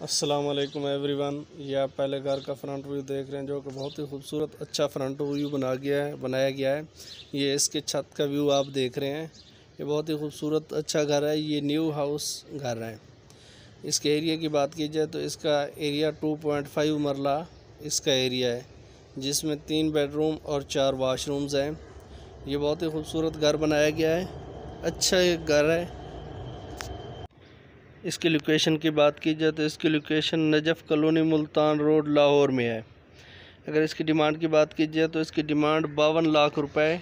अस्सलाम वालेकुम एवरीवन। ये आप पहले घर का फ्रंट व्यू देख रहे हैं जो कि बहुत ही खूबसूरत अच्छा फ्रंट व्यू बनाया गया है। ये इसके छत का व्यू आप देख रहे हैं। ये बहुत ही खूबसूरत अच्छा घर है। ये न्यू हाउस घर है। इसके एरिया की बात की जाए तो इसका एरिया 2.5 मरला इसका एरिया है, जिसमें 3 बेडरूम और 4 वाशरूम्स हैं। ये बहुत ही खूबसूरत घर बनाया गया है। अच्छा एक घर है। इसकी लोकेशन की बात की जाए तो इसकी location Najaf colony Multan road Lahore में है। अगर इसकी डिमांड की बात की जाए तो इसकी डिमांड 52 लाख रुपए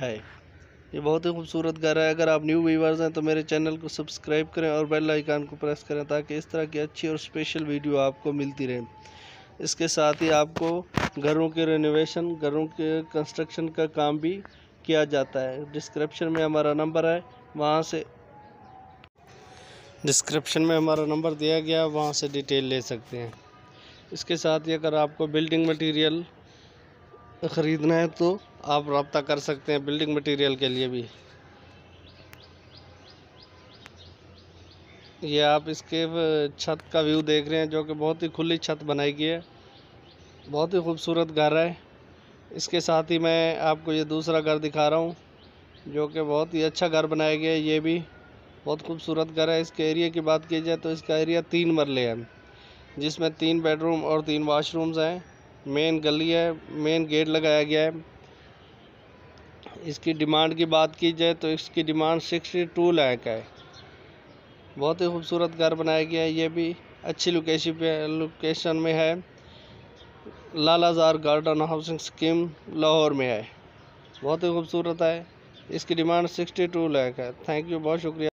है। ये बहुत ही खूबसूरत घर है। अगर आप न्यू व्यूअर्स हैं तो मेरे चैनल को सब्सक्राइब करें और बेल आइकन को प्रेस करें ताकि इस तरह की अच्छी और स्पेशल वीडियो आपको मिलती रहे। इसके साथ ही आपको घरों के रेनोवेशन, घरों के कंस्ट्रक्शन का काम भी किया जाता है। डिस्क्रिप्शन में हमारा नंबर दिया गया, वहाँ से डिटेल ले सकते हैं। इसके साथ ही अगर आपको बिल्डिंग मटेरियल ख़रीदना है तो आप रब्ता कर सकते हैं बिल्डिंग मटेरियल के लिए भी। ये आप इसके छत का व्यू देख रहे हैं जो कि बहुत ही खुली छत बनाई गई है। बहुत ही खूबसूरत घर है। इसके साथ ही मैं आपको ये दूसरा घर दिखा रहा हूँ जो कि बहुत ही अच्छा घर बनाया गया है। ये भी बहुत खूबसूरत घर है। इसके एरिया की बात की जाए तो इसका एरिया 3 मरले है, जिसमें 3 बेडरूम और 3 वाशरूम्स हैं। मेन गली है, मेन गेट लगाया गया है। इसकी डिमांड की बात की जाए तो इसकी डिमांड 62 लाख है। बहुत ही खूबसूरत घर बनाया गया है। ये भी अच्छी लोकेशन में है। Lalazar garden housing scheme Lahore में है। बहुत ही खूबसूरत है। इसकी डिमांड 62 लाख है। थैंक यू, बहुत शुक्रिया।